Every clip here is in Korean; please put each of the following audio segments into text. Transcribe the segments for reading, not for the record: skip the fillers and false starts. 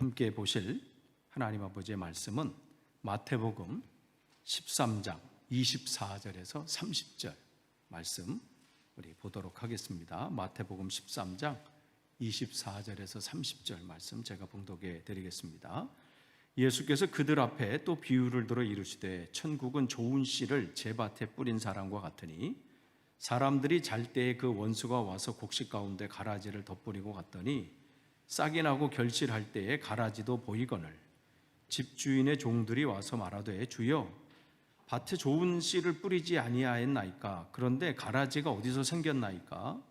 함께 보실 하나님 아버지의 말씀은 마태복음 13장 24절에서 30절 말씀 우리 보도록 하겠습니다. 마태복음 13장 24절에서 30절 말씀 제가 봉독해 드리겠습니다. 예수께서 그들 앞에 또 비유를 들어 이르시되 천국은 좋은 씨를 제밭에 뿌린 사람과 같으니 사람들이 잘 때에 그 원수가 와서 곡식 가운데 가라지를 덧뿌리고 갔더니 싹이 나고 결실할 때에 가라지도 보이거늘 집주인의 종들이 와서 말하되 주여 밭에 좋은 씨를 뿌리지 아니하였나이까? 그런데 가라지가 어디서 생겼나이까?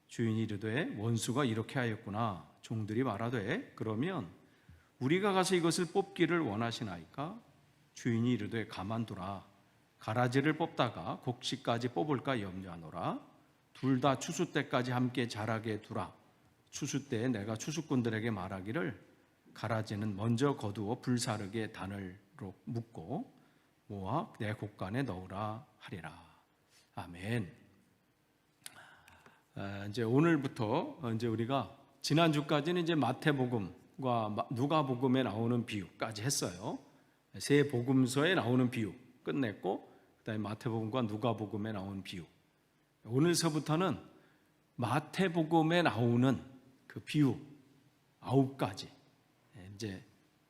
주인이 이르되 원수가 이렇게 하였구나. 종들이 말하되 그러면 우리가 가서 이것을 뽑기를 원하시나이까? 주인이 이르되 가만두라. 가라지를 뽑다가 곡식까지 뽑을까 염려하노라. 둘 다 추수 때까지 함께 자라게 두라. 추수 때에 내가 추수꾼들에게 말하기를 가라지는 먼저 거두어 불사르게 단으로 묶고 모아 내 곡간에 넣으라 하리라. 아멘. 이제 오늘부터 이제 우리가 지난주까지는 이제 마태복음과 누가복음에 나오는 비유까지 했어요. 세 복음서에 나오는 비유 끝냈고, 그다음에 마태복음과 누가복음에 나오는 비유. 오늘서부터는 마태복음에 나오는 그 비유 9가지 이제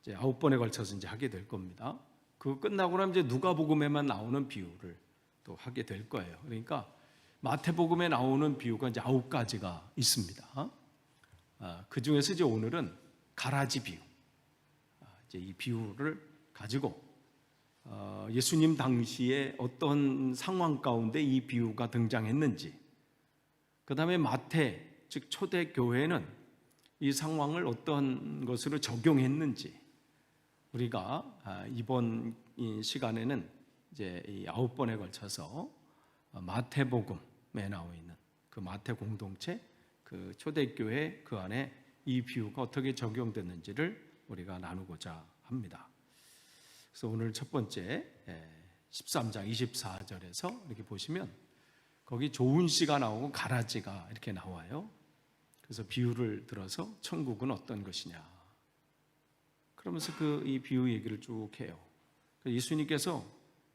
9번에 걸쳐서 이제 하게 될 겁니다. 그거 끝나고 나면 이제 누가복음에만 나오는 비유를 또 하게 될 거예요. 그러니까 마태복음에 나오는 비유가 이제 9가지가 있습니다. 그 중에서 이제 오늘은 가라지 비유. 이제 이 비유를 가지고 예수님 당시에 어떤 상황 가운데 이 비유가 등장했는지, 그 다음에 마태, 즉 초대교회는 이 상황을 어떤 것으로 적용했는지, 우리가 이번 시간에는 이제 이 9번에 걸쳐서 마태복음에 나와 있는 그 마태 공동체, 그 초대교회 그 안에 이 비유가 어떻게 적용됐는지를 우리가 나누고자 합니다. 그래서 오늘 첫 번째 13장 24절에서 이렇게 보시면 거기 좋은 씨가 나오고 가라지가 이렇게 나와요. 그래서 비유를 들어서 천국은 어떤 것이냐, 그러면서 이 비유 얘기를 쭉 해요. 예수님께서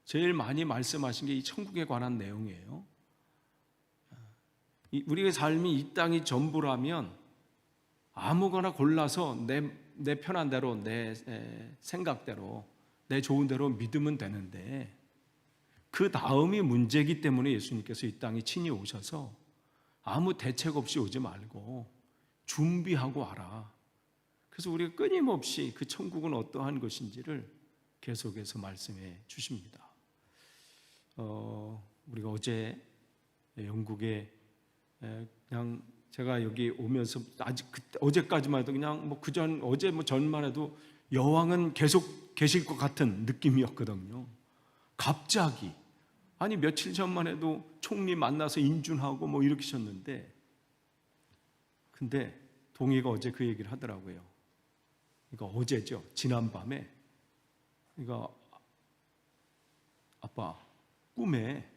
제일 많이 말씀하신 게 이 천국에 관한 내용이에요. 우리의 삶이 이 땅이 전부라면 아무거나 골라서 내 편한 대로, 내 생각대로, 내 좋은 대로 믿으면 되는데, 그 다음이 문제이기 때문에 예수님께서 이 땅에 친히 오셔서 아무 대책 없이 오지 말고 준비하고 와라. 그래서 우리가 끊임없이 그 천국은 어떠한 것인지를 계속해서 말씀해 주십니다. 우리가 어제 영국에 그냥 제가 여기 오면서 아직 어제까지만 해도 그냥 어제 전만 해도 여왕은 계속 계실 것 같은 느낌이었거든요. 갑자기 아니 며칠 전만 해도 총리 만나서 인준하고 이렇게 하셨는데, 근데 동희가 어제 그 얘기를 하더라고요. 그러니까 어제죠. 지난밤에 그러니까 아빠 꿈에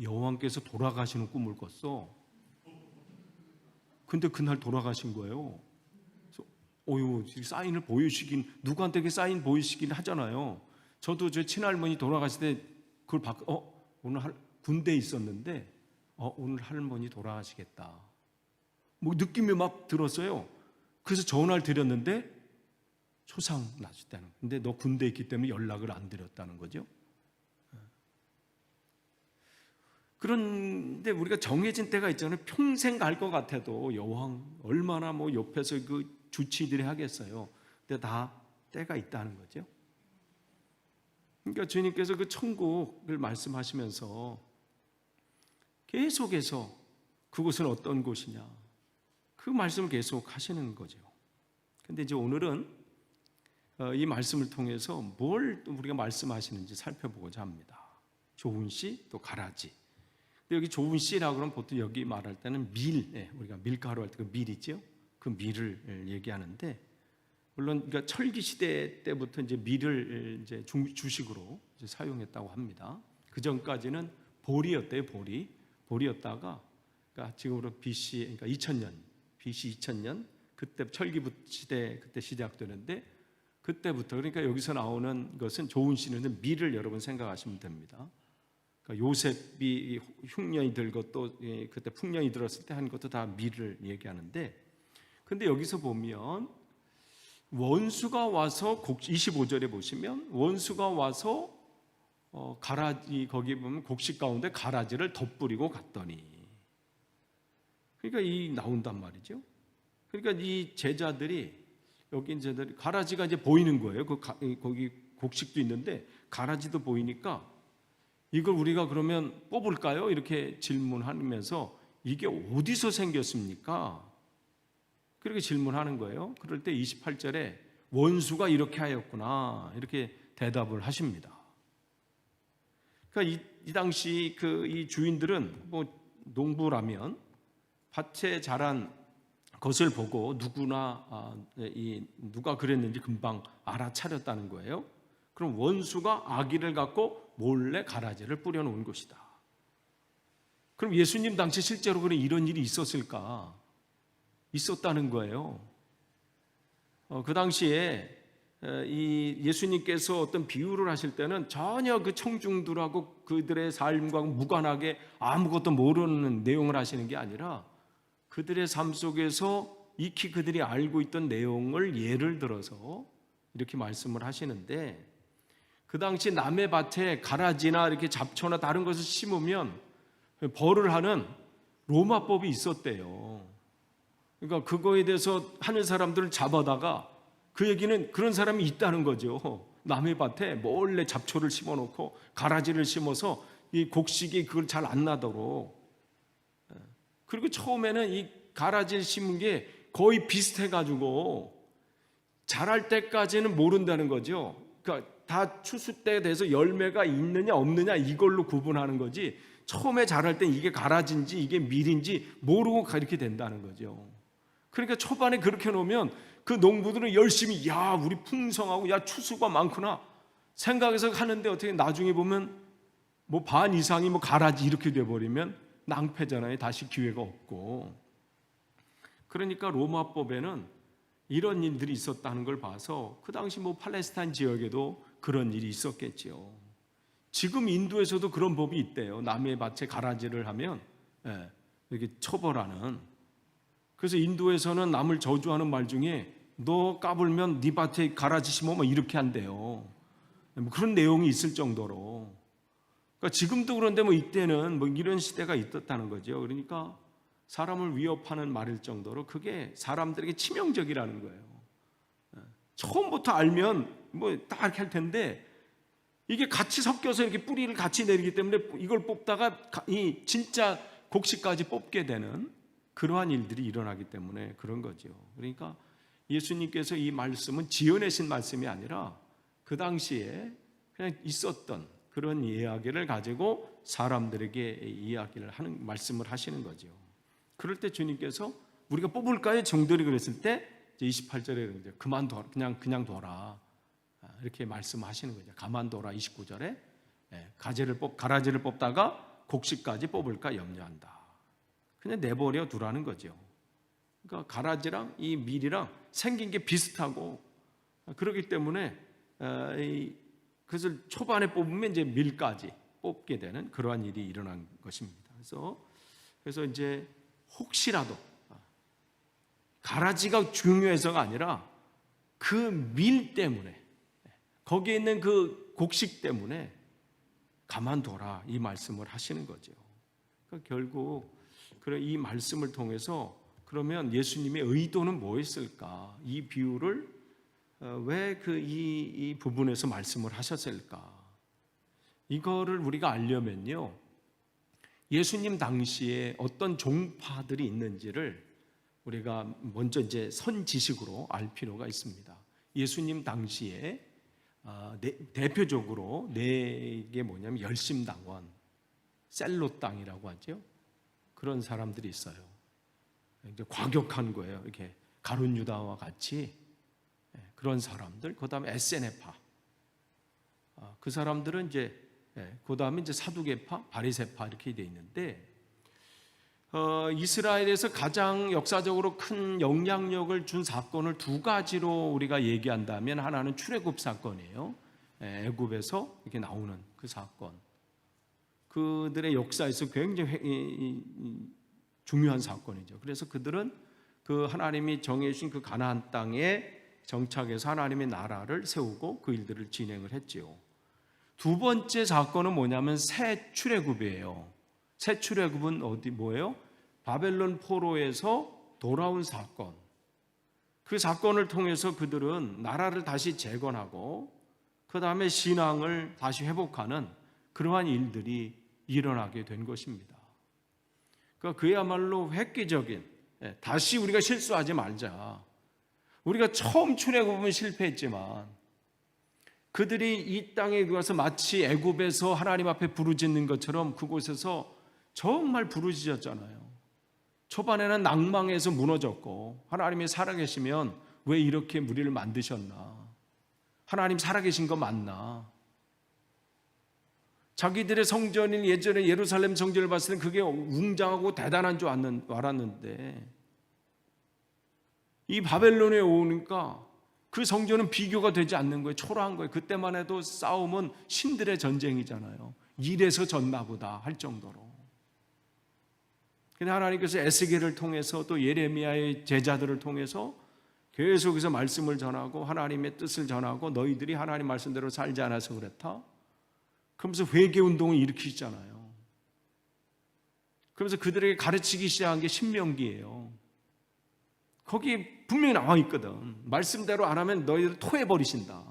여왕께서 돌아가시는 꿈을 꿨어. 근데 그날 돌아가신 거예요. 그래서 사인을 보이시긴, 누구한테 사인 보이시긴 하잖아요. 저도 제 친할머니 돌아가실 때 그걸 오늘 군대에 있었는데 오늘 할머니 돌아가시겠다, 느낌이 막 들었어요. 그래서 전화를 드렸는데 초상 나셨다는. 근데 너 군대에 있기 때문에 연락을 안 드렸다는 거죠. 그런데 우리가 정해진 때가 있잖아요. 평생 갈 것 같아도 여왕 얼마나 옆에서 그 주치들이 하겠어요. 근데 다 때가 있다는 거죠. 그러니까 주님께서 그 천국을 말씀하시면서 계속해서 그곳은 어떤 곳이냐, 그 말씀을 계속 하시는 거죠. 근데 이제 오늘은 이 말씀을 통해서 뭘 우리가 말씀하시는지 살펴보고자 합니다. 좋은 씨, 또 가라지. 근데 여기 좋은 씨라고 그러면 보통 여기 말할 때는 우리가 밀가루 할 때 그 밀이죠. 그 밀을 얘기하는데, 물론 그러니까 철기 시대 때부터 이제 밀을 이제 주식으로 이제 사용했다고 합니다. 그 전까지는 보리였대요. 보리였다가, 그러니까 지금으로 BC, 그러니까 2000년, BC 2000년 그때 철기부 시대 그때 시작되는데 그때부터 그러니까 여기서 나오는 것은 좋은 씨는 밀을 여러분 생각하시면 됩니다. 그러니까 요셉이 흉년이 들고 또 그때 풍년이 들었을 때 한 것도 다 밀을 얘기하는데 근데 여기서 보면 원수가 와서 25절에 보시면 원수가 와서 가라지 거기 보면 곡식 가운데 가라지를 덧뿌리고 갔더니 그러니까 이 나온단 말이죠. 그러니까 이 제자들이 여기 이제 가라지가 이제 보이는 거예요. 거기 곡식도 있는데 가라지도 보이니까 이걸 우리가 그러면 뽑을까요? 이렇게 질문하면서 이게 어디서 생겼습니까? 그렇게 질문하는 거예요. 그럴 때 28절에 원수가 이렇게 하였구나 이렇게 대답을 하십니다. 그러니까 이 당시 이 주인들은 뭐 농부라면 밭에 자란 것을 보고 누구나 누가 그랬는지 금방 알아차렸다는 거예요. 그럼 원수가 악의를 갖고 몰래 가라지를 뿌려놓은 것이다. 그럼 예수님 당시 실제로 그런 이런 일이 있었을까? 있었다는 거예요. 그 당시에 이 예수님께서 어떤 비유를 하실 때는 전혀 그 청중들하고 그들의 삶과 무관하게 아무것도 모르는 내용을 하시는 게 아니라 그들의 삶 속에서 익히 그들이 알고 있던 내용을 예를 들어서 이렇게 말씀을 하시는데 그 당시 남의 밭에 가라지나 이렇게 잡초나 다른 것을 심으면 벌을 하는 로마법이 있었대요. 그러니까 그거에 대해서 하는 사람들을 잡아다가 그 얘기는 그런 사람이 있다는 거죠. 남의 밭에 몰래 잡초를 심어놓고 가라지를 심어서 이 곡식이 그걸 잘 안 나도록 그리고 처음에는 이 가라지를 심은 게 거의 비슷해가지고 자랄 때까지는 모른다는 거죠. 그러니까 다 추수 때에 대해서 열매가 있느냐 없느냐 이걸로 구분하는 거지 처음에 자랄 땐 이게 가라지인지 이게 밀인지 모르고 이렇게 된다는 거죠. 그러니까 초반에 그렇게 놓으면 그 농부들은 열심히 야 우리 풍성하고 야 추수가 많구나 생각해서 하는데 어떻게 나중에 보면 뭐 반 이상이 뭐 가라지 이렇게 돼버리면 낭패잖아요. 다시 기회가 없고. 그러니까 로마법에는 이런 일들이 있었다는 걸 봐서 그 당시 뭐 팔레스타인 지역에도 그런 일이 있었겠죠. 지금 인도에서도 그런 법이 있대요. 남의 밭에 가라지를 하면 이렇게 처벌하는. 그래서 인도에서는 남을 저주하는 말 중에 너 까불면 네 밭에 가라지 심어 뭐 이렇게 한대요. 뭐 그런 내용이 있을 정도로. 그러니까 지금도 그런데 뭐 이때는 뭐 이런 시대가 있었다는 거죠. 그러니까 사람을 위협하는 말일 정도로 그게 사람들에게 치명적이라는 거예요. 처음부터 알면 뭐 딱 이렇게 할 텐데 이게 같이 섞여서 이렇게 뿌리를 같이 내리기 때문에 이걸 뽑다가 이 진짜 곡식까지 뽑게 되는 그러한 일들이 일어나기 때문에 그런 거죠. 그러니까 예수님께서 이 말씀은 지어내신 말씀이 아니라 그 당시에 그냥 있었던 그런 이야기를 가지고 사람들에게 이야기를 하는 말씀을 하시는 거죠. 그럴 때 주님께서 우리가 뽑을까요? 정들이 그랬을 때 28절에 그만둬라, 그냥 둬라 이렇게 말씀하시는 거죠. 가만둬라 29절에 가라지를 뽑다가 곡식까지 뽑을까 염려한다. 그냥 내버려 두라는 거죠. 그러니까 가라지랑 이 밀이랑 생긴 게 비슷하고 그렇기 때문에 그것을 초반에 뽑으면 이제 밀까지 뽑게 되는 그러한 일이 일어난 것입니다. 그래서 이제 혹시라도 가라지가 중요해서가 아니라 그 밀 때문에 거기에 있는 그 곡식 때문에 가만둬라 이 말씀을 하시는 거죠. 그러니까 결국 이 말씀을 통해서 그러면 예수님의 의도는 뭐였을까? 이 비유를 왜 이 부분에서 말씀을 하셨을까? 이거를 우리가 알려면요, 예수님 당시에 어떤 종파들이 있는지를 우리가 먼저 이제 선지식으로 알 필요가 있습니다. 예수님 당시에 대표적으로 네 개 뭐냐면 열심당원, 셀롯 땅이라고 하죠. 그런 사람들이 있어요. 이제 과격한 거예요. 이렇게 가룟 유다와 같이 그런 사람들. 그다음에 에세네파. 그 사람들은 이제 그다음에 이제 사두개파, 바리새파 이렇게 돼 있는데 이스라엘에서 가장 역사적으로 큰 영향력을 준 사건을 두 가지로 우리가 얘기한다면, 하나는 출애굽 사건이에요. 애굽에서 이렇게 나오는 그 사건, 그들의 역사에서 굉장히 중요한 사건이죠. 그래서 그들은 그 하나님이 정해주신 그 가나안 땅에 정착해서 하나님의 나라를 세우고 그 일들을 진행을 했지요. 두 번째 사건은 뭐냐면 새 출애굽이에요. 새 출애굽은 뭐예요? 바벨론 포로에서 돌아온 사건. 그 사건을 통해서 그들은 나라를 다시 재건하고 그 다음에 신앙을 다시 회복하는 그러한 일들이 일어나게 된 것입니다. 그러니까 그야말로 획기적인, 다시 우리가 실수하지 말자. 우리가 처음 출애굽은 실패했지만 그들이 이 땅에 가서 마치 애굽에서 하나님 앞에 부르짖는 것처럼 그곳에서 정말 부르짖었잖아요. 초반에는 낭망해서 무너졌고, 하나님이 살아계시면 왜 이렇게 우리를 만드셨나? 하나님 살아계신 거 맞나? 자기들의 성전인 예전에 예루살렘 성전을 봤을 때 그게 웅장하고 대단한 줄 알았는데 이 바벨론에 오니까 그 성전은 비교가 되지 않는 거예요. 초라한 거예요. 그때만 해도 싸움은 신들의 전쟁이잖아요. 이래서 졌나 보다 할 정도로. 근데 하나님께서 에스겔을 통해서 또 예레미야의 제자들을 통해서 계속해서 말씀을 전하고 하나님의 뜻을 전하고 너희들이 하나님 말씀대로 살지 않아서 그렇다. 그러면서 회개 운동을 일으키시잖아요. 그러면서 그들에게 가르치기 시작한 게 신명기예요. 거기 분명히 나와 있거든. 말씀대로 안 하면 너희들을 토해버리신다.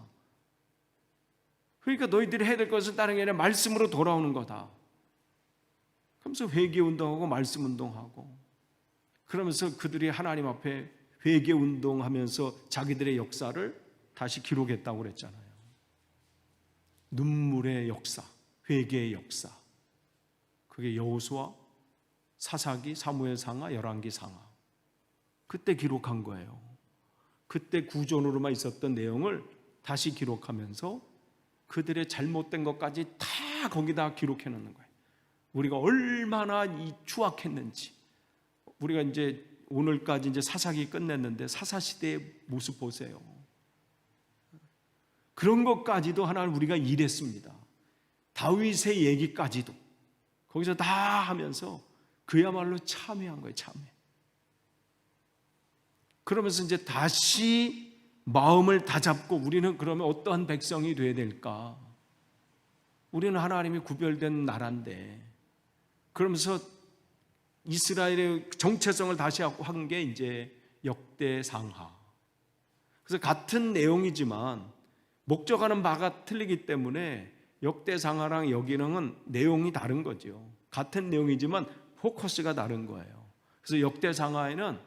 그러니까 너희들이 해야 될 것은 다른 게 아니라 말씀으로 돌아오는 거다. 그러면서 회개 운동하고 말씀 운동하고, 그러면서 그들이 하나님 앞에 회개 운동하면서 자기들의 역사를 다시 기록했다고 그랬잖아요. 눈물의 역사, 회개의 역사. 그게 여호수아, 사사기, 사무엘 상하, 열왕기 상하. 그때 기록한 거예요. 그때 구전으로만 있었던 내용을 다시 기록하면서 그들의 잘못된 것까지 다 거기다 기록해 놓는 거예요. 우리가 얼마나 추악했는지. 우리가 이제 오늘까지 이제 사사기 끝냈는데 사사시대의 모습 보세요. 그런 것까지도 하나님 우리가 일했습니다. 다윗의 얘기까지도 거기서 다 하면서 그야말로 참회한 거예요. 참회. 그러면서 이제 다시 마음을 다잡고 우리는 그러면 어떠한 백성이 되어야 될까? 우리는 하나님이 구별된 나라인데, 그러면서 이스라엘의 정체성을 다시 한 게 이제 역대상하. 그래서 같은 내용이지만 목적하는 바가 틀리기 때문에 역대상하랑 여기는 내용이 다른 거죠. 같은 내용이지만 포커스가 다른 거예요. 그래서 역대상하에는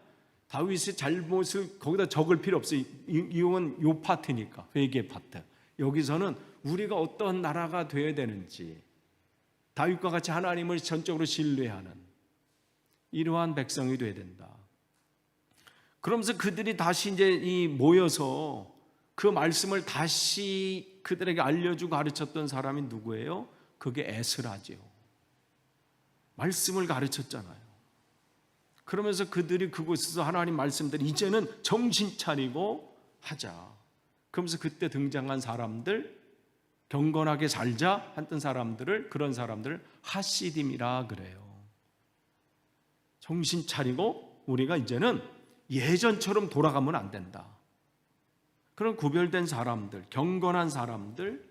다윗의 잘못을 거기다 적을 필요 없어요. 이건 요 파트니까, 회개 파트. 여기서는 우리가 어떤 나라가 되어야 되는지, 다윗과 같이 하나님을 전적으로 신뢰하는 이러한 백성이 되어야 된다. 그러면서 그들이 다시 이제 모여서 그 말씀을 다시 그들에게 알려주고 가르쳤던 사람이 누구예요? 그게 에스라죠. 말씀을 가르쳤잖아요. 그러면서 그들이 그곳에서 하나님 말씀대로 이제는 정신 차리고 하자. 그러면서 그때 등장한 사람들, 경건하게 살자 했던 사람들을, 그런 사람들을 하시딤이라 그래요. 정신 차리고 우리가 이제는 예전처럼 돌아가면 안 된다. 그런 구별된 사람들, 경건한 사람들,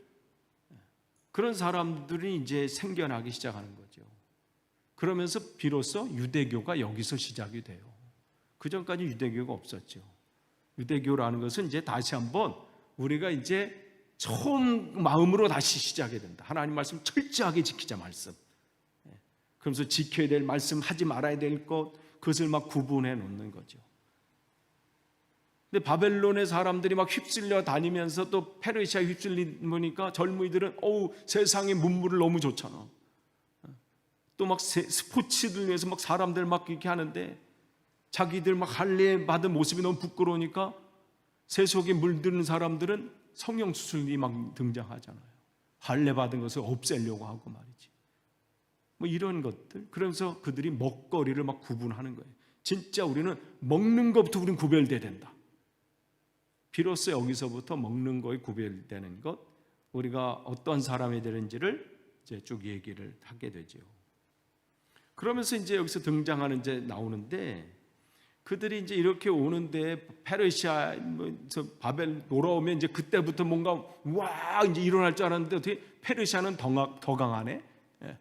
그런 사람들이 이제 생겨나기 시작하는 거죠. 그러면서 비로소 유대교가 여기서 시작이 돼요. 그 전까지 유대교가 없었죠. 유대교라는 것은 이제 다시 한번 우리가 이제 처음 마음으로 다시 시작해야 된다. 하나님 말씀 철저하게 지키자, 말씀. 그러면서 지켜야 될 말씀, 하지 말아야 될 것, 그것을 막 구분해 놓는 거죠. 근데 바벨론의 사람들이 막 휩쓸려 다니면서 또 페르시아에 휩쓸리니까 젊은이들은 세상의 문물을 너무 좋잖아. 또 막 스포츠를 위해서 막 사람들 막 이렇게 하는데 자기들 막 할례 받은 모습이 너무 부끄러우니까 세속에 물드는 사람들은 성형수술이 막 등장하잖아요. 할례 받은 것을 없애려고 하고 말이지. 뭐 이런 것들. 그러면서 그들이 먹거리를 막 구분하는 거예요. 진짜 우리는 먹는 것부터 우리는 구별돼야 된다. 비로소 여기서부터 먹는 거에 구별되는 것, 우리가 어떤 사람이 되는지를 이제 쭉 얘기를 하게 되죠. 그러면서 이제 여기서 등장하는 이제 나오는데, 그들이 이제 이렇게 오는데 페르시아에서 바벨 돌아오면 이제 그때부터 뭔가 와 이제 일어날 줄 알았는데 어떻게 페르시아는 더 강하네. 예.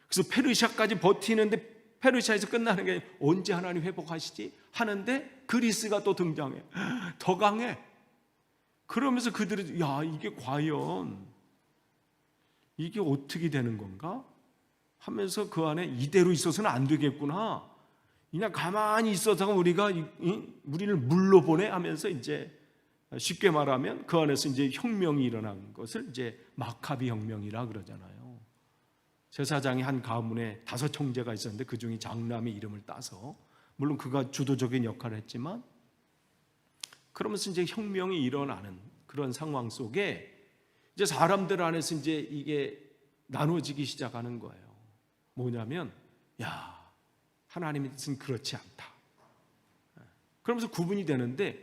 그래서 페르시아까지 버티는데 페르시아에서 끝나는 게 언제 하나님 회복하시지 하는데 그리스가 또 등장해. 더 강해. 그러면서 그들이 야 이게 과연 이게 어떻게 되는 건가 하면서 그 안에 이대로 있어서는 안 되겠구나. 그냥 가만히 있어서 우리가 우리를 물로 보내 하면서 이제 쉽게 말하면 그 안에서 이제 혁명이 일어난 것을 이제 마카비 혁명이라 그러잖아요. 제사장이 한 가문에 5 형제가 있었는데 그 중에 장남의 이름을 따서, 물론 그가 주도적인 역할을 했지만, 그러면서 이제 혁명이 일어나는 그런 상황 속에 이제 사람들 안에서 이제 이게 나눠지기 시작하는 거예요. 뭐냐면, 야, 하나님의 뜻은 그렇지 않다. 그러면서 구분이 되는데,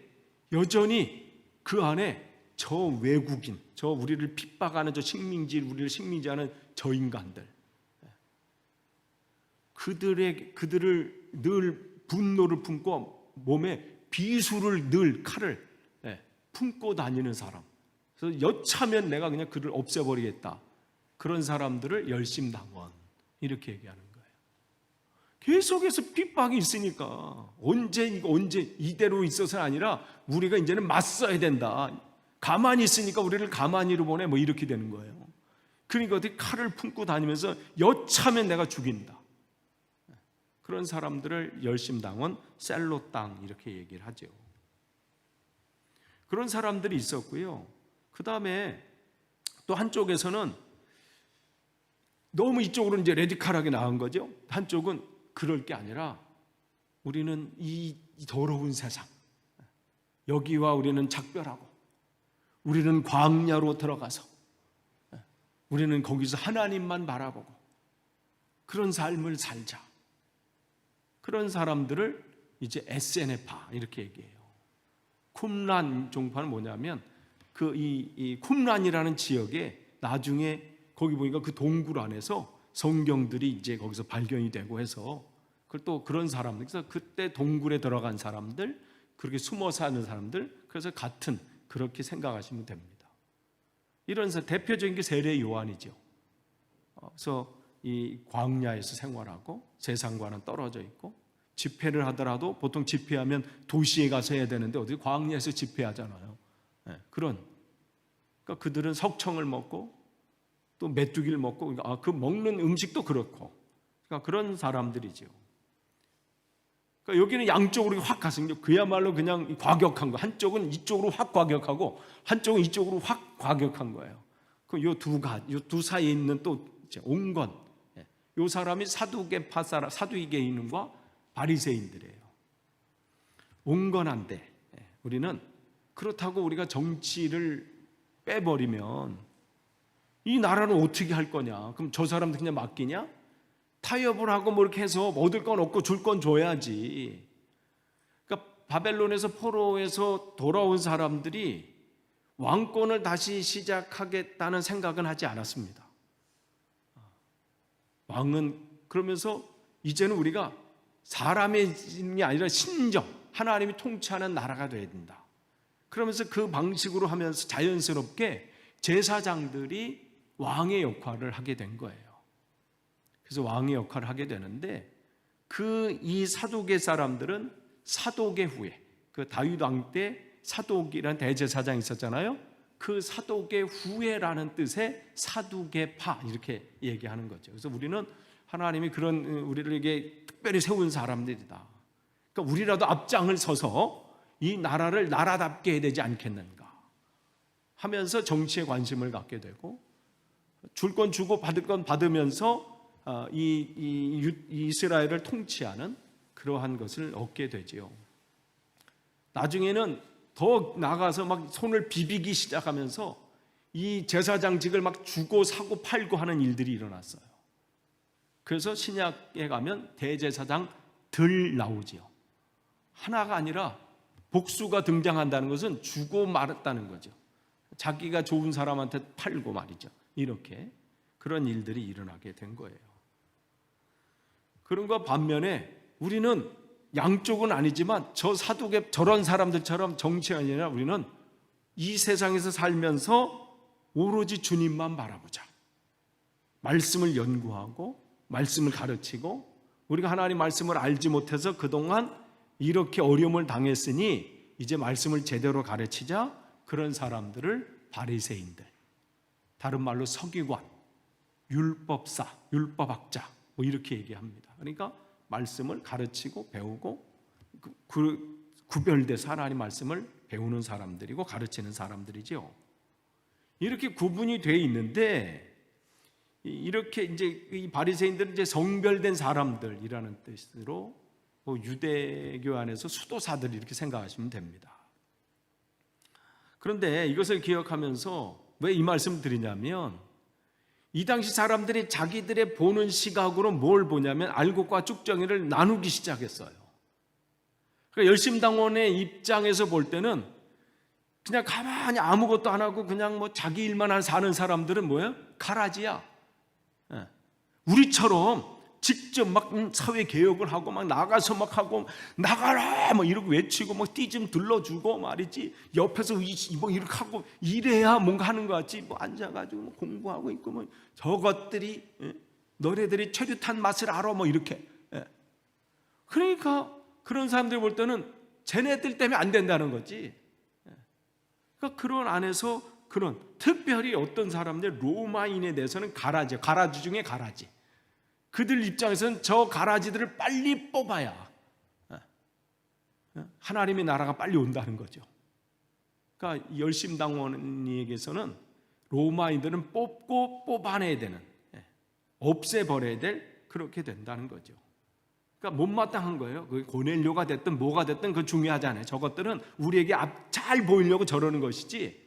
여전히 그 안에 저 외국인, 저 우리를 핍박하는 저 우리를 식민지하는 저 인간들, 그들을 늘 분노를 품고 몸에 비수를 늘 칼을 품고 다니는 사람. 그래서 여차면 내가 그냥 그를 없애버리겠다. 그런 사람들을 열심당원 이렇게 얘기하는 거예요. 계속해서 핍박이 있으니까 언제 이대로 있어서는 아니라 우리가 이제는 맞서야 된다. 가만히 있으니까 우리를 가만히로 보내 뭐 이렇게 되는 거예요. 그러니까 어떻게 칼을 품고 다니면서 여차면 내가 죽인다. 그런 사람들을 열심당원, 셀로 땅 이렇게 얘기를 하죠. 그런 사람들이 있었고요. 그 다음에 또 한쪽에서는 너무 이쪽으로 이제 레디칼하게 나온 거죠. 한쪽은 그럴 게 아니라 우리는 이 더러운 세상, 여기와 우리는 작별하고 우리는 광야로 들어가서 우리는 거기서 하나님만 바라보고 그런 삶을 살자. 그런 사람들을 이제 에세네파 이렇게 얘기해요. 쿰란 종파는 뭐냐면 이 쿰란이라는 지역에 나중에 거기 보니까 그 동굴 안에서 성경들이 이제 거기서 발견이 되고 해서 또 그런 사람들, 그래서 그때 동굴에 들어간 사람들, 그렇게 숨어 사는 사람들, 그래서 같은 그렇게 생각하시면 됩니다. 이런 대표적인 게 세례 요한이죠. 그래서 이 광야에서 생활하고 세상과는 떨어져 있고, 집회를 하더라도 보통 집회하면 도시에 가서 해야 되는데 어디 광야에서 집회하잖아요. 그러니까 그들은 석청을 먹고 또 메뚜기를 먹고, 그 먹는 음식도 그렇고, 그러니까 그런 사람들이죠. 그러니까 여기는 양쪽으로 확 갔습니다. 그야말로 그냥 과격한 거. 한쪽은 이쪽으로 확 과격하고 한쪽은 이쪽으로 확 과격한 거예요. 요 두 사이에 있는 또 온건, 요 사람이 사두개파 사람, 사두개인과 바리새인들이에요. 온건한데 우리는 그렇다고 우리가 정치를 빼버리면 이 나라는 어떻게 할 거냐? 그럼 저 사람들 그냥 맡기냐? 타협을 하고 뭐 이렇게 해서 얻을 건 얻고 줄 건 줘야지. 그러니까 바벨론에서 포로에서 돌아온 사람들이 왕권을 다시 시작하겠다는 생각은 하지 않았습니다. 왕은 그러면서 이제는 우리가 사람이 아니라 신정, 하나님이 통치하는 나라가 돼야 된다. 그러면서 그 방식으로 하면서 자연스럽게 제사장들이 왕의 역할을 하게 된 거예요. 그래서 왕의 역할을 하게 되는데, 이 사독의 사람들은 사독의 후예, 그 다윗 왕 때 사독이라는 대제사장이 있었잖아요. 그 사독의 후예라는 뜻의 사두개파 이렇게 얘기하는 거죠. 그래서 우리는 하나님이 그런 우리에게 특별히 세운 사람들이다. 그러니까 우리라도 앞장을 서서 이 나라를 나라답게 해야 되지 않겠는가 하면서 정치에 관심을 갖게 되고, 줄 건 주고 받을 건 받으면서 이스라엘을 통치하는 그러한 것을 얻게 되지요. 나중에는 더 나가서 막 손을 비비기 시작하면서 이 제사장직을 막 주고 사고 팔고 하는 일들이 일어났어요. 그래서 신약에 가면 대제사장들 나오지요. 하나가 아니라 복수가 등장한다는 것은 주고 말았다는 거죠. 자기가 좋은 사람한테 팔고 말이죠. 이렇게 그런 일들이 일어나게 된 거예요. 그런가 반면에 우리는 양쪽은 아니지만 저 사두개 저런 사람들처럼 정치가 아니라 우리는 이 세상에서 살면서 오로지 주님만 바라보자. 말씀을 연구하고 말씀을 가르치고, 우리가 하나님 말씀을 알지 못해서 그동안 이렇게 어려움을 당했으니 이제 말씀을 제대로 가르치자. 그런 사람들을 바리새인들, 다른 말로 서기관, 율법사, 율법학자 뭐 이렇게 얘기합니다. 그러니까 말씀을 가르치고 배우고 구별돼서 하나님 말씀을 배우는 사람들이고 가르치는 사람들이죠. 이렇게 구분이 돼 있는데, 이렇게 이제 이 바리새인들은 이제 성별된 사람들이라는 뜻으로 유대교 안에서 수도사들 이렇게 생각하시면 됩니다. 그런데 이것을 기억하면서 왜 이 말씀을 드리냐면, 이 당시 사람들이 자기들의 보는 시각으로 뭘 보냐면 알곡과 쭉정이를 나누기 시작했어요. 그러니까 열심당원의 입장에서 볼 때는 그냥 가만히 아무것도 안 하고 그냥 뭐 자기 일만 사는 사람들은 뭐예요? 가라지야. 우리처럼 직접 막 사회 개혁을 하고 막 나가서 막 하고 나가라 뭐 이러고 외치고 뭐 띠 좀 들러주고 말이지, 옆에서 뭐 이렇게 하고 이래야 뭔가 하는 것 같지, 뭐 앉아가지고 뭐 공부하고 있고 뭐 저것들이 너네들이 최루탄 맛을 알아 뭐 이렇게. 그러니까 그런 사람들 볼 때는 쟤네들 때문에 안 된다는 거지. 그러니까 그런 안에서 그런 특별히 어떤 사람들 로마인에 대해서는 가라지 중에 가라지. 그들 입장에서는 저 가라지들을 빨리 뽑아야 하나님의 나라가 빨리 온다는 거죠. 그러니까 열심당원에게서는 로마인들은 뽑고 뽑아내야 되는, 없애버려야 될, 그렇게 된다는 거죠. 그러니까 못마땅한 거예요. 그 고넬료가 됐든 뭐가 됐든 그거 중요하지 않아요. 저것들은 우리에게 잘 보이려고 저러는 것이지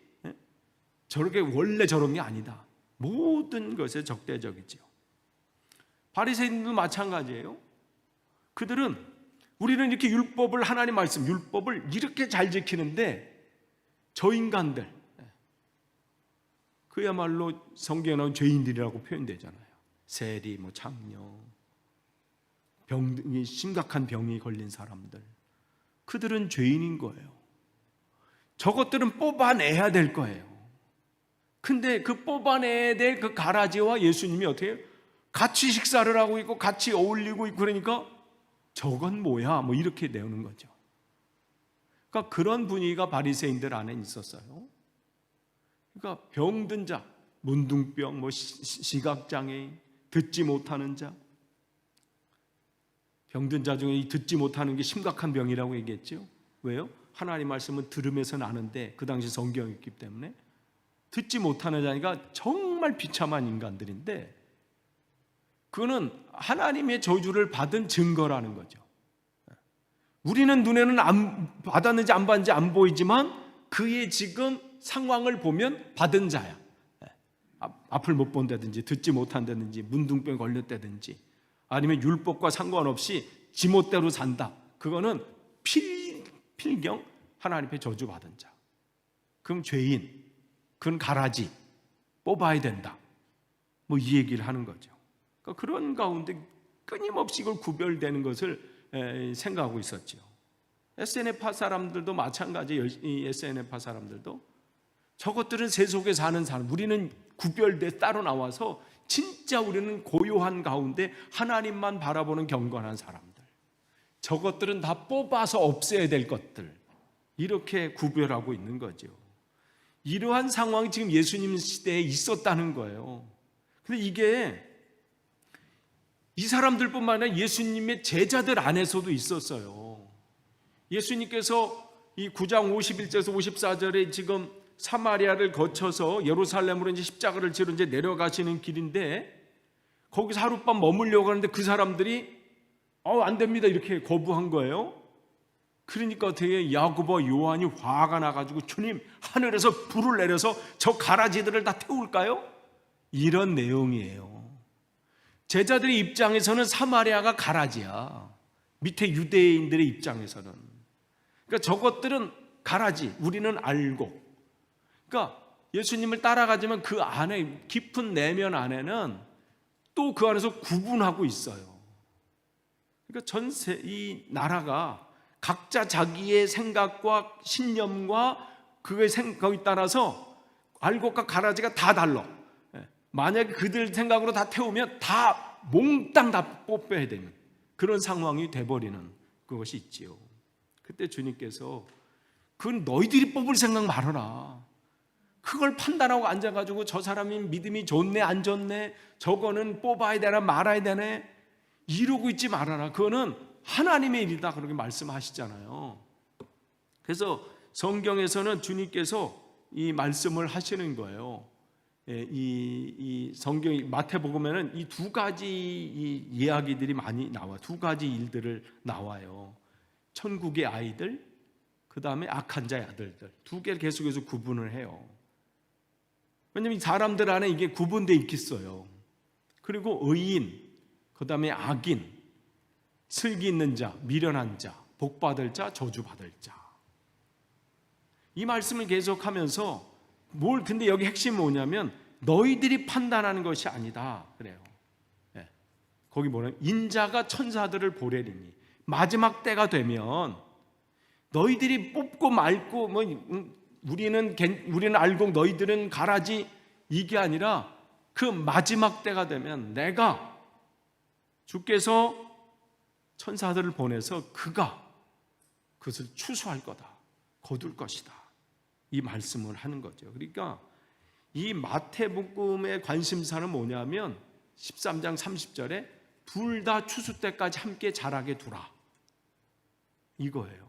저렇게 원래 저런 게 아니다. 모든 것에 적대적이죠. 바리새인도 마찬가지예요. 그들은 우리는 이렇게 율법을, 하나님 말씀 율법을 이렇게 잘 지키는데 저 인간들, 그야말로 성경에 나온 죄인들이라고 표현되잖아요. 세리, 뭐 장녀, 심각한 병이 걸린 사람들, 그들은 죄인인 거예요. 저것들은 뽑아내야 될 거예요. 근데 그 뽑아내야 될 그 가라지와 예수님이 어떻게 해요? 같이 식사를 하고 있고 같이 어울리고 있고, 그러니까 저건 뭐야 뭐 이렇게 내오는 거죠. 그러니까 그런 분위기가 바리새인들 안에 있었어요. 그러니까 병든 자, 문둥병, 뭐 시각장애인, 듣지 못하는 자, 병든 자 중에 이 듣지 못하는 게 심각한 병이라고 얘기했죠. 왜요? 하나님 말씀은 들음에서 나는데 그 당시 성경이었기 때문에 듣지 못하는 자니까 정말 비참한 인간들인데, 그거는 하나님의 저주를 받은 증거라는 거죠. 우리는 눈에는 받았는지 안 받았는지 안 보이지만 그의 지금 상황을 보면 받은 자야. 앞을 못 본다든지 듣지 못한다든지 문둥병 걸렸다든지 아니면 율법과 상관없이 지멋대로 산다. 그거는 필경 하나님의 저주받은 자. 그럼 죄인, 그건 가라지, 뽑아야 된다. 뭐 이 얘기를 하는 거죠. 그러니까 그런 가운데 끊임없이 이걸 구별되는 것을 생각하고 있었죠. SNF파 사람들도 마찬가지예요. 이 SNF파 사람들도 저것들은 세속에 사는 사람, 우리는 구별돼 따로 나와서 진짜 우리는 고요한 가운데 하나님만 바라보는 경건한 사람들, 저것들은 다 뽑아서 없애야 될 것들, 이렇게 구별하고 있는 거죠. 이러한 상황이 지금 예수님 시대에 있었다는 거예요. 근데 이게 이 사람들뿐만 아니라 예수님의 제자들 안에서도 있었어요. 예수님께서 이 9장 51절에서 54절에 지금 사마리아를 거쳐서 예루살렘으로 이제 십자가를 지러 이제 내려가시는 길인데, 거기서 하룻밤 머물려고 하는데 그 사람들이 안 됩니다 이렇게 거부한 거예요. 그러니까 어떻게 야고보와 요한이 화가 나가지고 주님, 하늘에서 불을 내려서 저 가라지들을 다 태울까요? 이런 내용이에요. 제자들의 입장에서는 사마리아가 가라지야. 밑에 유대인들의 입장에서는. 그러니까 저것들은 가라지, 우리는 알고. 그러니까 예수님을 따라가지만 그 안에, 깊은 내면 안에는 또 그 안에서 구분하고 있어요. 그러니까 전세 이 나라가 각자 자기의 생각과 신념과 그의 생각에 따라서 알곡과 가라지가 다 달라. 만약에 그들 생각으로 다 태우면 다 몽땅 다 뽑혀야 되는 그런 상황이 돼버리는 그것이 있지요. 그때 주님께서 그건 너희들이 뽑을 생각 말아라. 그걸 판단하고 앉아가지고 저 사람이 믿음이 좋네 안 좋네, 저거는 뽑아야 되나 말아야 되네, 이러고 있지 말아라. 그거는 하나님의 일이다, 그렇게 말씀하시잖아요. 그래서 성경에서는 주님께서 이 말씀을 하시는 거예요. 이 성경이 마태복음에는 이 두 가지 이 이야기들이 많이 나와, 두 가지 일들을 나와요. 천국의 아이들, 그 다음에 악한 자의 아들들, 두 개를 계속해서 구분을 해요. 왜냐하면 이 사람들 안에 이게 구분되어 있겠어요. 그리고 의인, 그 다음에 악인, 슬기 있는 자, 미련한 자, 복받을 자, 저주받을 자. 이 말씀을 계속하면서 근데 여기 핵심이 뭐냐면 너희들이 판단하는 것이 아니다 그래요. 거기 뭐냐면 인자가 천사들을 보내리니 마지막 때가 되면 너희들이 뽑고 말고 우리는 알고 너희들은 가라지, 이게 아니라 그 마지막 때가 되면 내가, 주께서 천사들을 보내서 그가 그것을 추수할 거다, 거둘 것이다, 이 말씀을 하는 거죠. 그러니까 이 마태복음의 관심사는 뭐냐면 13장 30절에 둘 다 추수 때까지 함께 자라게 두라, 이거예요.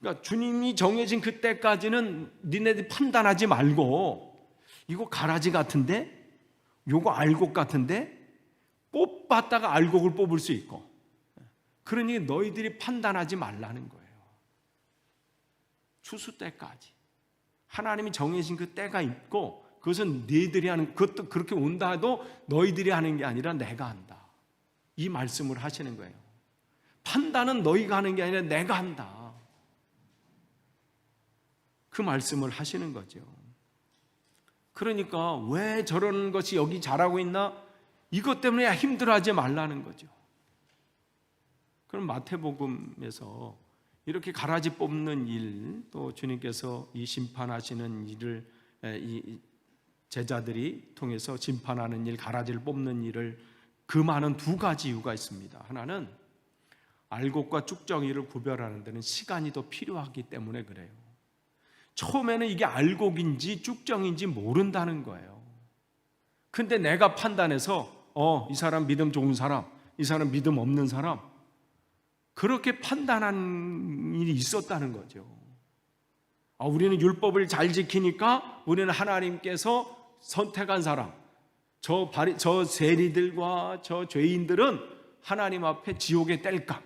그러니까 주님이 정해진 그때까지는 니네들이 판단하지 말고 이거 가라지 같은데, 요거 알곡 같은데, 뽑았다가 알곡을 뽑을 수 있고, 그러니 너희들이 판단하지 말라는 거예요. 추수 때까지 하나님이 정해진 그 때가 있고, 그것은 너희들이 하는, 그것도 그렇게 온다 해도 너희들이 하는 게 아니라 내가 한다, 이 말씀을 하시는 거예요. 판단은 너희가 하는 게 아니라 내가 한다, 그 말씀을 하시는 거죠. 그러니까 왜 저런 것이 여기 자라고 있나, 이것 때문에 힘들어하지 말라는 거죠. 그럼 마태복음에서 이렇게 가라지 뽑는 일, 또 주님께서 이 심판하시는 일을, 이 제자들이 통해서 심판하는 일, 가라지를 뽑는 일을 금하는 두 가지 이유가 있습니다. 하나는 알곡과 쭉정이를 구별하는 데는 시간이 더 필요하기 때문에 그래요. 처음에는 이게 알곡인지 쭉정인지 모른다는 거예요. 근데 내가 판단해서 이 사람 믿음 좋은 사람, 이 사람 믿음 없는 사람, 그렇게 판단한 일이 있었다는 거죠. 우리는 율법을 잘 지키니까 우리는 하나님께서 선택한 사람, 저 세리들과 저 죄인들은 하나님 앞에 지옥에 뗄까,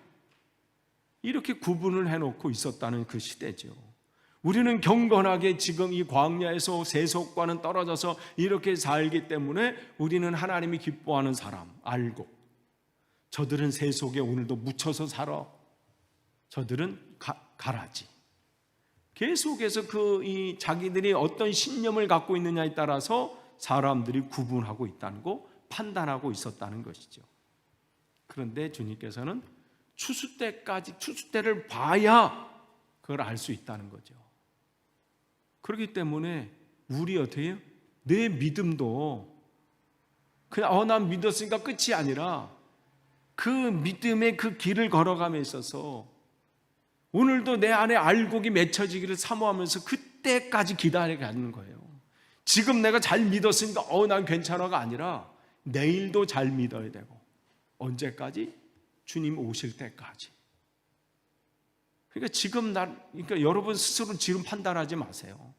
이렇게 구분을 해놓고 있었다는 그 시대죠. 우리는 경건하게 지금 이 광야에서 세속과는 떨어져서 이렇게 살기 때문에 우리는 하나님이 기뻐하는 사람, 알고, 저들은 세속에 오늘도 묻혀서 살아, 저들은 가라지. 계속해서 이 자기들이 어떤 신념을 갖고 있느냐에 따라서 사람들이 구분하고 있다는 거, 판단하고 있었다는 것이죠. 그런데 주님께서는 추수 때를 봐야 그걸 알 수 있다는 거죠. 그렇기 때문에 우리 어떻게 해요? 내 믿음도 그냥 난 믿었으니까 끝이 아니라 그 믿음의 그 길을 걸어감에 있어서 오늘도 내 안에 알곡이 맺혀지기를 사모하면서 그때까지 기다려가는 거예요. 지금 내가 잘 믿었으니까 난 괜찮아가 아니라 내일도 잘 믿어야 되고, 언제까지? 주님 오실 때까지. 그러니까 그러니까 여러분 스스로 지금 판단하지 마세요.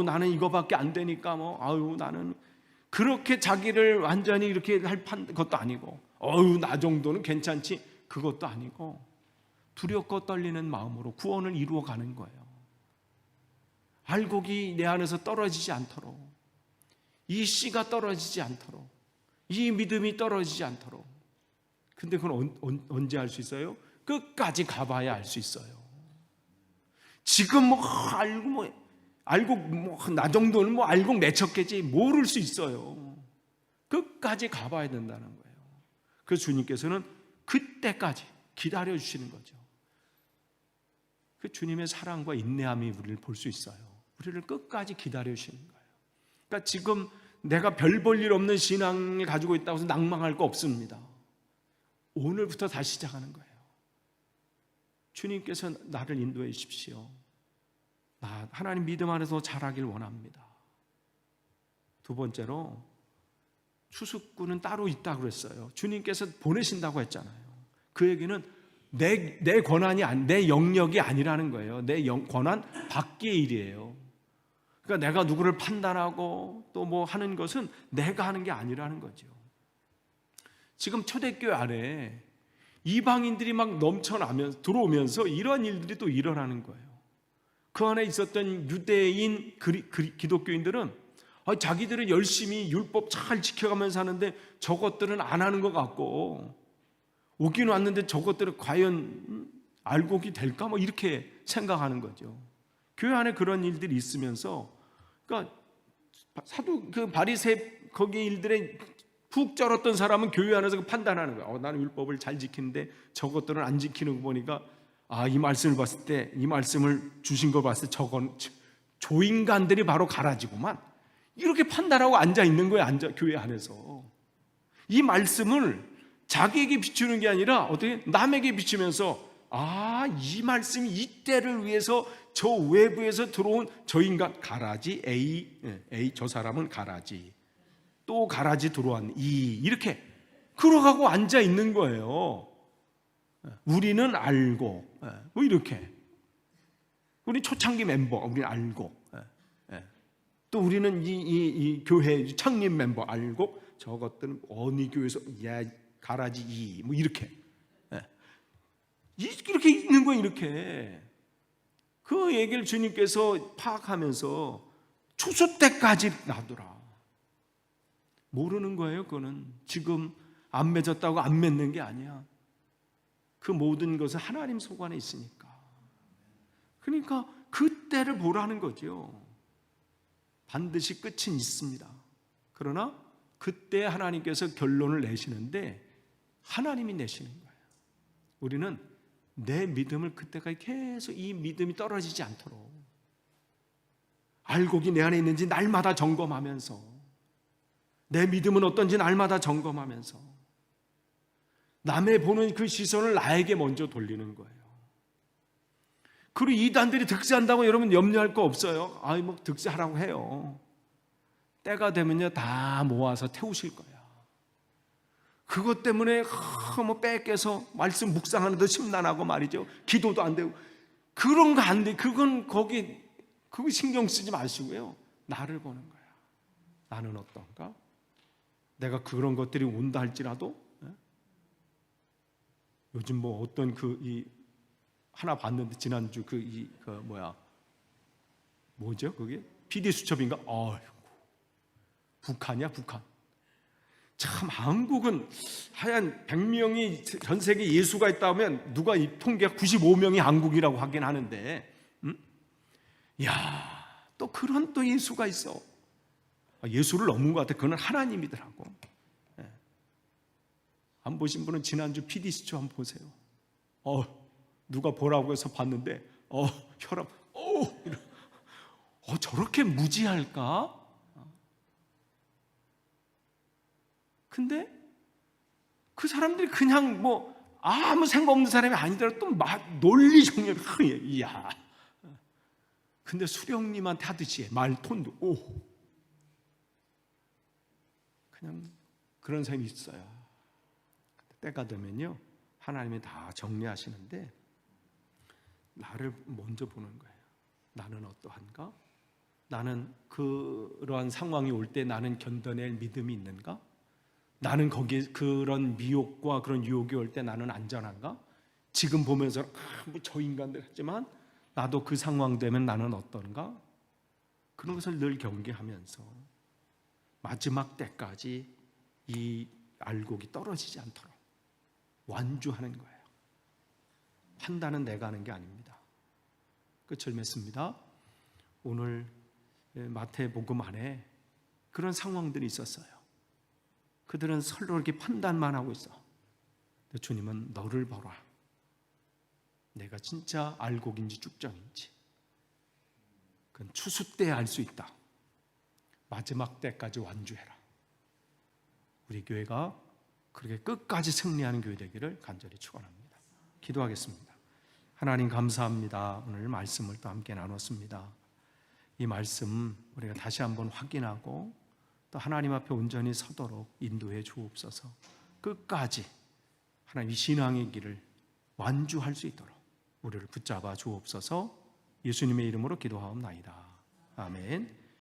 나는 이거밖에 안 되니까 나는 그렇게 자기를 완전히 이렇게 할 것도 아니고, 나 정도는 괜찮지, 그것도 아니고, 두렵고 떨리는 마음으로 구원을 이루어 가는 거예요. 알곡이 내 안에서 떨어지지 않도록, 이 씨가 떨어지지 않도록, 이 믿음이 떨어지지 않도록. 근데 그건 언제 알 수 있어요? 끝까지 가봐야 알 수 있어요. 지금 알고 나 정도는 알고 맺혔겠지 모를 수 있어요. 끝까지 가봐야 된다는 거예요. 그래서 주님께서는 그때까지 기다려 주시는 거죠. 그 주님의 사랑과 인내함이 우리를 볼 수 있어요. 우리를 끝까지 기다려 주시는 거예요. 그러니까 지금 내가 별 볼 일 없는 신앙을 가지고 있다고 해서 낭망할 거 없습니다. 오늘부터 다시 시작하는 거예요. 주님께서 나를 인도해 주십시오. 나 하나님 믿음 안에서 자라길 원합니다. 두 번째로 추수꾼은 따로 있다고 그랬어요. 주님께서 보내신다고 했잖아요. 그 얘기는 내 권한이 내 영역이 아니라는 거예요. 내 권한 밖의 일이에요. 그러니까 내가 누구를 판단하고 또 뭐 하는 것은 내가 하는 게 아니라는 거죠. 지금 초대교회 안에 이방인들이 막 넘쳐나면서 들어오면서 이런 일들이 또 일어나는 거예요. 그 안에 있었던 유대인 기독교인들은 자기들은 열심히 율법 잘 지켜가면서 하는데 저것들은 안 하는 것 같고, 오긴 왔는데 저것들은 과연 알곡이 될까? 뭐 이렇게 생각하는 거죠. 교회 안에 그런 일들이 있으면서, 그러니까 사도 그 바리새 거기 일들에 푹 쩔었던 사람은 교회 안에서 판단하는 거야. 나는 율법을 잘 지키는데 저것들은 안 지키는 거 보니까 이 말씀을 봤을 때, 이 말씀을 주신 걸 봤을 때 저건 조인간들이 바로 가라지구만. 이렇게 판단하고 앉아 있는 거예요. 교회 안에서. 이 말씀을 자기에게 비추는 게 아니라 어떻게 남에게 비추면서 이 말씀이 이때를 위해서 저 외부에서 들어온 저 인간 가라지 A 저 사람은 가라지 또 가라지 들어왔네 이렇게 그러가고 앉아 있는 거예요. 우리는 알고 뭐 이렇게 우리 초창기 멤버 우리는 알고 또 우리는 이 교회 창립 멤버 알고 저것들은 어느 교회에서 가라지 뭐 이렇게 이렇게 있는 거예요. 이렇게 그 얘기를 주님께서 파악하면서 추수 때까지 놔두라. 모르는 거예요. 그거는 지금 안 맺었다고 안 맺는 게 아니야. 그 모든 것은 하나님 소관에 있으니까. 그러니까 그때를 보라는 거죠. 반드시 끝은 있습니다. 그러나 그때 하나님께서 결론을 내시는데 하나님이 내시는 거예요. 우리는 내 믿음을 그때까지 계속 이 믿음이 떨어지지 않도록 알곡이 내 안에 있는지 날마다 점검하면서 내 믿음은 어떤지 날마다 점검하면서 남의 보는 그 시선을 나에게 먼저 돌리는 거예요. 그리고 이단들이 득세한다고 여러분 염려할 거 없어요. 뭐 득세하라고 해요. 때가 되면요 다 모아서 태우실 거야. 그것 때문에 뭐 뺏겨서 말씀 묵상하는데 심란하고 말이죠. 기도도 안 되고 그런 거 안 돼. 그거 신경 쓰지 마시고요. 나를 보는 거야. 나는 어떤가? 내가 그런 것들이 온다 할지라도 요즘 뭐 어떤 하나 봤는데 지난주 뭐죠? 그게 PD 수첩인가? 북한이야, 북한. 참 한국은 하얀 100명이 전 세계 예수가 있다 하면 누가 이 통계가 95명이 한국이라고 하긴 하는데 또 그런 또 예수가 있어. 예수를 넘은 것 같아. 그건 하나님이더라고. 안 보신 분은 지난주 PD 수첩 한번 보세요. 누가 보라고 해서 봤는데 혈압 저렇게 무지할까? 근데 그 사람들이 그냥 뭐 아무 생각 없는 사람이 아니더라도 또 논리 정렬 이야. 근데 수령님한테 하듯이 말 톤도 그냥 그런 사람이 있어요. 때가 되면요 하나님이 다 정리하시는데 나를 먼저 보는 거예요. 나는 어떠한가? 나는 그러한 상황이 올 때 나는 견뎌낼 믿음이 있는가? 나는 거기에 그런 미혹과 그런 유혹이 올 때 나는 안전한가? 지금 보면서 뭐 저 인간들 하지만 나도 그 상황 되면 나는 어떤가? 그런 것을 늘 경계하면서 마지막 때까지 이 알곡이 떨어지지 않도록 완주하는 거예요. 판단은 내가 하는 게 아닙니다. 끝을 맺습니다. 오늘 마태복음 안에 그런 상황들이 있었어요. 그들은 서로 이렇게 판단만 하고 있어. 주님은 너를 보라. 내가 진짜 알곡인지 쭉정인지. 그건 추수 때 알 수 있다. 마지막 때까지 완주해라. 우리 교회가 그렇게 끝까지 승리하는 교회 되기를 간절히 축원합니다. 기도하겠습니다. 하나님 감사합니다. 오늘 말씀을 또 함께 나눴습니다. 이 말씀 우리가 다시 한번 확인하고 또 하나님 앞에 온전히 서도록 인도해 주옵소서. 끝까지 하나님 이 신앙의 길을 완주할 수 있도록 우리를 붙잡아 주옵소서. 예수님의 이름으로 기도하옵나이다. 아멘.